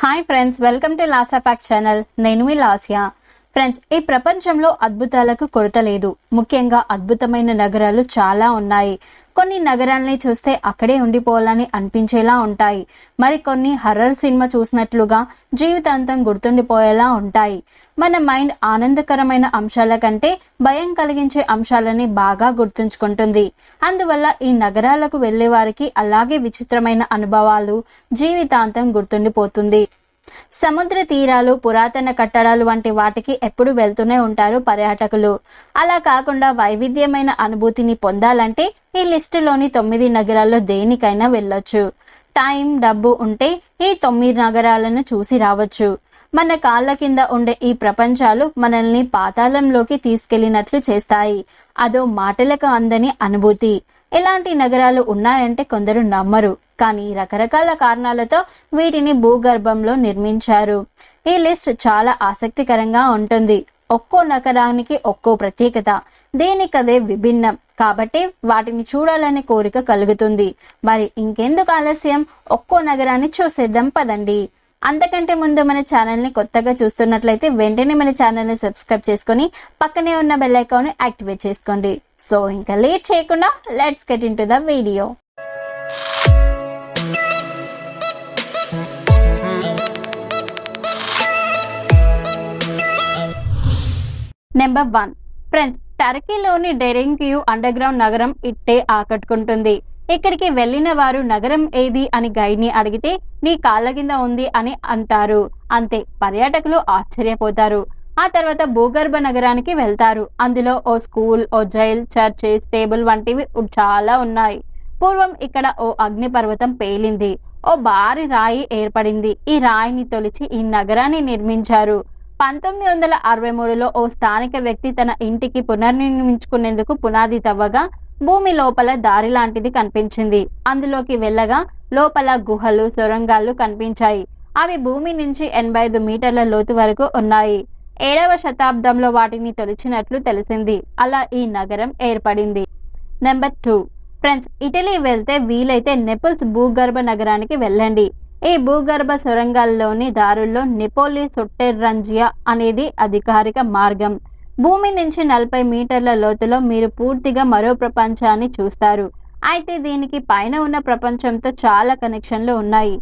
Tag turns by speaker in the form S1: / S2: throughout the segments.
S1: Hi friends, welcome to Lasa fact channel. నేను మీ Lasya. Friends, ఈ ప్రపంచంలో అద్భుతాలకు కొరత లేదు. ముఖ్యంగా అద్భుతమైన నగరాలు చాలా ఉన్నాయి. కొన్ని నగరాల్ని చూస్తే అక్కడే ఉండిపోవాలని అనిపించేలా ఉంటాయి. మరికొన్ని హర్రర్ సినిమా చూసినట్లుగా జీవితాంతం గుర్తుండిపోయేలా ఉంటాయి. మన మైండ్ ఆనందకరమైన అంశాల కంటే భయం కలిగించే అంశాలని బాగా గుర్తుంచుకుంటుంది. అందువల్ల ఈ నగరాలకు వెళ్లే వారికి అలాగే విచిత్రమైన అనుభవాలు జీవితాంతం గుర్తుండిపోతుంది. సముద్ర తీరాలు, పురాతన కట్టడాలు వంటి వాటికి ఎప్పుడు వెళ్తూనే ఉంటారు పర్యాటకులు. అలా కాకుండా వైవిధ్యమైన అనుభూతిని పొందాలంటే ఈ లిస్టులోని 9 నగరాల్లో దేనికైనా వెళ్ళొచ్చు. టైం, డబ్బు ఉంటే ఈ 9 నగరాలను చూసి రావచ్చు. మన కాళ్ళ కింద ఉండే ఈ ప్రపంచాలు మనల్ని పాతాళంలోకి తీసుకెళ్లినట్లు చేస్తాయి. అదో మాటలకు అందని అనుభూతి. ఇలాంటి నగరాలు ఉన్నాయంటే కొందరు నమ్మరు, కానీ రకరకాల కారణాలతో వీటిని భూగర్భంలో నిర్మించారు. ఈ లిస్ట్ చాలా ఆసక్తికరంగా ఉంటుంది. ఒక్కో నగరానికి ఒక్కో ప్రత్యేకత, దేనికదే విభిన్నం. కాబట్టి వాటిని చూడాలనే కోరిక కలుగుతుంది. మరి ఇంకెందుకు ఆలస్యం, ఒక్కో నగరాన్ని చూసేద్దాం పదండి. అంతకంటే ముందు మన ఛానల్ని కొత్తగా చూస్తున్నట్లయితే వెంటనే మన ఛానల్ని సబ్స్క్రైబ్ చేసుకొని పక్కనే ఉన్న బెల్ ఐకాన్ని యాక్టివేట్ చేసుకోండి. సో ఇంకా లేట్ చేయకుండా let's get into the video. Number 1. Friends, టర్కీలోని డెరెంక్యూ అండర్ గ్రౌండ్ నగరం ఇట్టే ఆకట్టుకుంటుంది. ఇక్కడికి వెళ్లిన వారు నగరం ఏది అని గైడ్ ని అడిగితే నీ కాళ్ళ కింద ఉంది అని అంటారు. అంతే, పర్యాటకులు ఆశ్చర్యపోతారు. ఆ తర్వాత భూగర్భ నగరానికి వెళ్తారు. అందులో ఓ స్కూల్, ఓ జైల్, చర్చ్, స్టేబుల్ వంటివి చాలా ఉన్నాయి. పూర్వం ఇక్కడ ఓ అగ్నిపర్వతం పేలింది. ఓ భారీ రాయి ఏర్పడింది. ఈ రాయిని తొలిచి ఈ నగరాన్ని నిర్మించారు. 1963లో ఓ స్థానిక వ్యక్తి తన ఇంటికి పునర్నిర్మించుకునేందుకు పునాది తవ్వగా భూమి లోపల దారి లాంటిది కనిపించింది. అందులోకి వెళ్ళగా లోపల గుహలు, సొరంగాలు కనిపించాయి. అవి భూమి నుంచి 85 మీటర్ల లోతు వరకు ఉన్నాయి. 7వ శతాబ్దంలో వాటిని తొలిచినట్లు తెలిసింది. అలా ఈ నగరం ఏర్పడింది. నెంబర్ 2. ఫ్రెండ్స్, ఇటలీ వెళ్తే వీలైతే నెపిల్స్ భూగర్భ నగరానికి వెళ్ళండి. ఈ భూగర్భ సొరంగాల్లోని దారుల్లో నెపోలి సొట్టెర్రంజియా అనేది అధికారిక మార్గం. భూమి నుంచి 40 మీటర్ల లోతులో మీరు పూర్తిగా మరో ప్రపంచాన్ని చూస్తారు. అయితే దీనికి పైన ఉన్న ప్రపంచంతో చాలా కనెక్షన్లు ఉన్నాయి.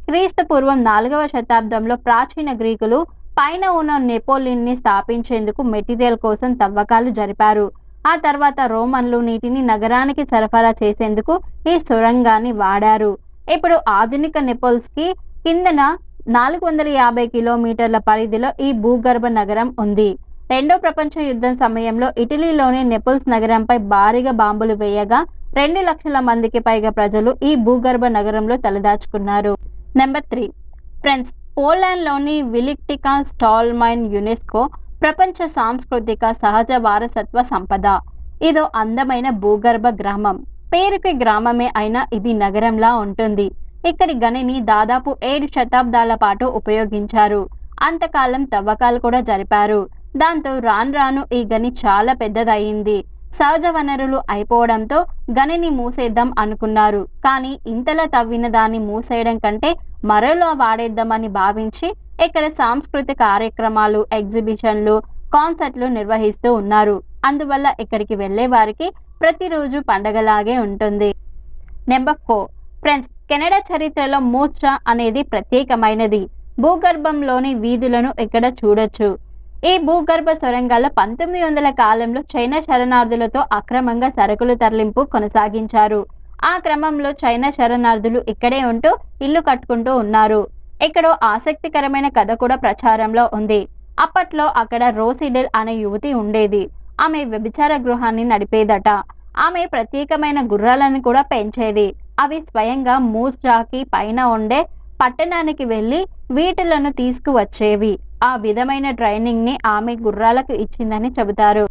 S1: క్రీస్తు పూర్వం 4వ శతాబ్దంలో ప్రాచీన గ్రీకులు పైన ఉన్న నెపోలియన్ని స్థాపించేందుకు మెటీరియల్ కోసం తవ్వకాలు జరిపారు. ఆ తర్వాత రోమన్లు నీటిని నగరానికి సరఫరా చేసేందుకు ఈ సొరంగాన్ని వాడారు. ఇప్పుడు ఆధునిక నెపోల్స్ కి కిందన 450 కిలోమీటర్ల పరిధిలో ఈ భూగర్భ నగరం ఉంది. రెండో ప్రపంచ యుద్ధం సమయంలో ఇటలీలోని నెపిల్స్ నగరంపై భారీగా బాంబులు వేయగా 2 లక్షల మందికి పైగా ప్రజలు ఈ భూగర్భ నగరంలో తలదాచుకున్నారు. నెంబర్ 3. ఫ్రెండ్స్, పోలాండ్లోని విలిక్టికా స్టాల్మైన్ యునెస్కో ప్రపంచ సాంస్కృతిక సహజ వారసత్వ సంపద. ఇదో అందమైన భూగర్భ గ్రామం. పేరుకి గ్రామమే అయినా ఇది నగరంలా ఉంటుంది. ఇక్కడి గనిని దాదాపు 7 శతాబ్దాల పాటు ఉపయోగించారు. అంతకాలం తవ్వకాలు కూడా జరిపారు. దాంతో రాను రాను ఈ గని చాలా పెద్దదయ్యింది. సహజ వనరులు అయిపోవడంతో గనిని మూసేద్దాం అనుకున్నారు. కానీ ఇంతలా తవ్విన దాన్ని మూసేయడం కంటే మరోలా వాడేద్దామని భావించి ఇక్కడ సాంస్కృతిక కార్యక్రమాలు, ఎగ్జిబిషన్లు, కాన్సర్ట్లు నిర్వహిస్తూ ఉన్నారు. అందువల్ల ఇక్కడికి వెళ్లే వారికి ప్రతిరోజు పండగలాగే ఉంటుంది. నెంబర్ 4. ఫ్రెండ్స్, కెనడా చరిత్రలో మూర్చా అనేది ప్రత్యేకమైనది. భూగర్భంలోని వీధులను ఇక్కడ చూడొచ్చు. ఈ భూగర్భ సొరంగాల్లో 1900ల కాలంలో చైనా శరణార్థులతో అక్రమంగా సరుకులు తరలింపు కొనసాగించారు. ఆ క్రమంలో చైనా శరణార్థులు ఇక్కడే ఉంటూ ఇల్లు కట్టుకుంటూ ఉన్నారు. ఇక్కడ ఆసక్తికరమైన కథ కూడా ప్రచారంలో ఉంది. అప్పట్లో అక్కడ రోసిడెల్ అనే యువతి ఉండేది. ఆమె వ్యభిచార గృహాన్ని నడిపేదట. ఆమె ప్రత్యేకమైన గుర్రాలను కూడా పెంచేది. అవి స్వయంగా మూస్ జాకి పైన ఉండే పట్టణానికి వెళ్లి వీటిలను తీసుకువచ్చేవి. ఆ విధమైన ట్రైనింగ్ ని ఆమె గుర్రాలకు ఇచ్చిందని చెబుతారు.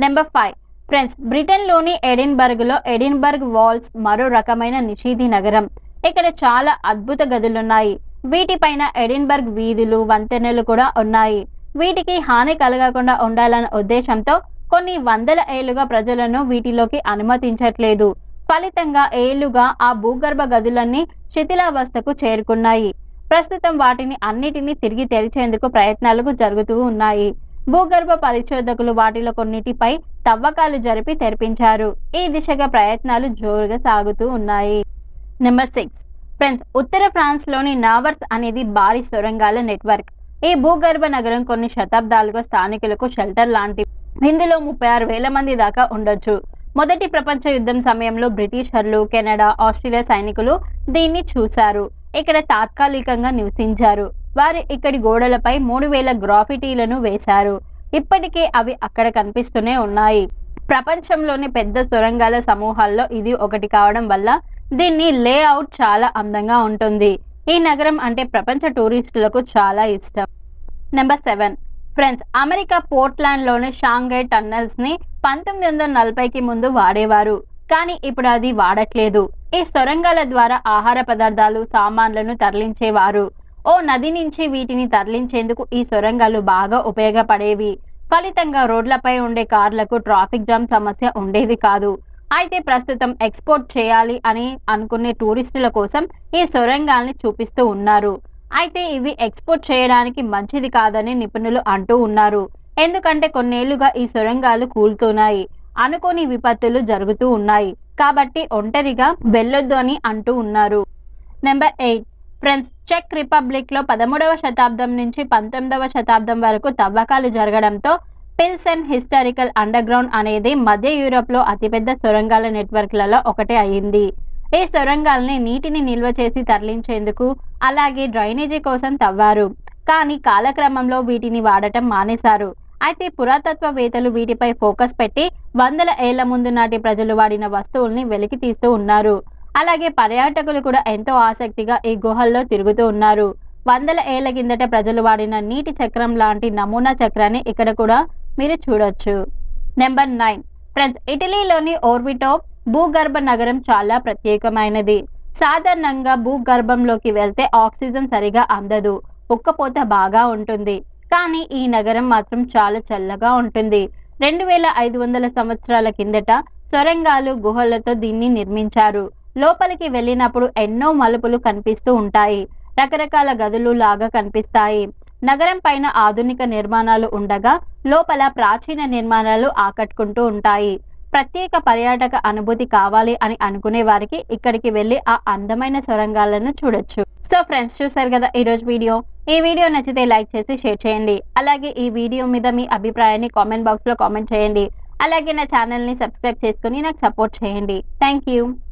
S1: నెంబర్ 5. ఫ్రెండ్స్, బ్రిటన్లోని ఎడిన్బర్గ్లో ఎడిన్బర్గ్ వాల్స్ మరో రకమైన నిషేధి నగరం. ఇక్కడ చాలా అద్భుత గదులున్నాయి. వీటిపైన ఎడిన్బర్గ్ వీధులు, వంతెనలు కూడా ఉన్నాయి. వీటికి హాని కలగకుండా ఉండాలన్న ఉద్దేశంతో కొన్ని వందల ఏళ్లుగా ప్రజలను వీటిలోకి అనుమతించట్లేదు. ఫలితంగా ఏళ్లుగా ఆ భూగర్భ గదులన్నీ శిథిలావస్థకు చేరుకున్నాయి. ప్రస్తుతం వాటిని అన్నిటినీ తిరిగి తెరిచేందుకు ప్రయత్నాలు జరుగుతూ ఉన్నాయి. భూగర్భ పరిశోధకులు వాటిలో కొన్నిటిపై తవ్వకాలు జరిపి తెరిపించారు. ఈ దిశగా ప్రయత్నాలు జోరుగా సాగుతూ ఉన్నాయి. నెంబర్ 6 ఫ్రెండ్స్, ఉత్తర ఫ్రాన్స్లోని నావర్స్ అనేది భారీ సొరంగాల నెట్వర్క్. ఈ భూగర్భ నగరం కొన్ని శతాబ్దాలుగా స్థానికులకు షెల్టర్ లాంటిది. ఇందులో 36,000 మంది దాకా ఉండొచ్చు. మొదటి ప్రపంచ యుద్ధం సమయంలో బ్రిటిషర్లు, కెనడా, ఆస్ట్రేలియా సైనికులు దీన్ని చూశారు. ఇక్కడ తాత్కాలికంగా నివసించారు. వారు ఇక్కడి గోడలపై 3,000 గ్రాఫిటీలను వేశారు. ఇప్పటికే అవి అక్కడ కనిపిస్తూనే ఉన్నాయి. ప్రపంచంలోని పెద్ద సొరంగాల సమూహాల్లో ఇది ఒకటి కావడం వల్ల దీన్ని లేఅవుట్ చాలా అందంగా ఉంటుంది. ఈ నగరం అంటే ప్రపంచ టూరిస్టులకు చాలా ఇష్టం. నెంబర్ 7 ఫ్రెండ్స్, అమెరికా పోర్ట్లాండ్లోని షాంఘై టన్నెల్స్ని 1940కి ముందు వాడేవారు. కానీ ఇప్పుడు అది వాడట్లేదు. ఈ సొరంగాల ద్వారా ఆహార పదార్థాలు, సామాన్లను తరలించేవారు. ఓ నది నుంచి వీటిని తరలించేందుకు ఈ సొరంగాలు బాగా ఉపయోగపడేవి. ఫలితంగా రోడ్లపై ఉండే కార్లకు ట్రాఫిక్ జామ్ సమస్య ఉండేది కాదు. అయితే ప్రస్తుతం ఎక్స్పోర్ట్ చేయాలి అని అనుకునే టూరిస్టుల కోసం ఈ సొరంగాల్ని చూపిస్తూ ఉన్నారు. అయితే ఇవి ఎక్స్పోర్ట్ చేయడానికి మంచిది కాదని నిపుణులు అంటూ ఉన్నారు. ఎందుకంటే కొన్నేళ్లుగా ఈ సొరంగాలు కూలుతున్నాయి, అనుకోని విపత్తులు జరుగుతూ ఉన్నాయి. కాబట్టి ఒంటరిగా వెళ్ళొద్దు అని అంటూ ఉన్నారు. నెంబర్ 8 ఫ్రెండ్స్, చెక్ రిపబ్లిక్లో 13వ శతాబ్దం నుంచి 19వ శతాబ్దం వరకు తవ్వకాలు జరగడంతో పిల్సెన్ హిస్టారికల్ అండర్గ్రౌండ్ అనేది మధ్య యూరోప్లో అతిపెద్ద సొరంగాల నెట్వర్క్లలో ఒకటి అయింది. ఈ సొరంగాల్ని నీటిని నిల్వ చేసి తరలించేందుకు, అలాగే డ్రైనేజీ కోసం తవ్వారు. కానీ కాలక్రమంలో వీటిని వాడటం మానేశారు. అయితే పురాతత్వవేత్తలు వీటిపై ఫోకస్ పెట్టి వందల ఏళ్ల ముందు నాటి ప్రజలు వాడిన వస్తువుల్ని వెలికి తీస్తూ ఉన్నారు. అలాగే పర్యాటకులు కూడా ఎంతో ఆసక్తిగా ఈ గుహల్లో తిరుగుతూ ఉన్నారు. వందల ఏళ్ల కిందట ప్రజలు వాడిన నీటి చక్రం లాంటి నమూనా చక్రాన్ని ఇక్కడ కూడా మీరు చూడొచ్చు. నెంబర్ 9 ఫ్రెండ్స్, ఇటలీలోని ఓర్బిటో భూగర్భ నగరం చాలా ప్రత్యేకమైనది. సాధారణంగా భూగర్భంలోకి వెళ్తే ఆక్సిజన్ సరిగా అందదు, ఉక్కపోత బాగా ఉంటుంది. కానీ ఈ నగరం మాత్రం చాలా చల్లగా ఉంటుంది. 2500 సంవత్సరాల కిందట సొరంగాలు, గుహలతో దీన్ని నిర్మించారు. లోపలికి వెళ్ళినప్పుడు ఎన్నో మలుపులు కనిపిస్తూ ఉంటాయి. రకరకాల గదులు లాగా కనిపిస్తాయి. నగరం పైన ఆధునిక నిర్మాణాలు ఉండగా లోపల ప్రాచీన నిర్మాణాలు ఆకట్టుకుంటూ ఉంటాయి. ప్రత్యేక పర్యాటక అనుభూతి కావాలి అని అనుకునే వారికి ఇక్కడికి వెళ్ళి ఆ అందమైన సొరంగాలను చూడొచ్చు. సో ఫ్రెండ్స్, చూసారు కదా ఈరోజు వీడియో. ఈ వీడియో నచ్చితే లైక్ చేసి షేర్ చేయండి. అలాగే ఈ వీడియో మీద మీ అభిప్రాయాన్ని కామెంట్ బాక్స్లో కామెంట్ చేయండి. అలాగే నా ఛానల్ని సబ్స్క్రైబ్ చేసుకుని నాకు సపోర్ట్ చేయండి. Thank you.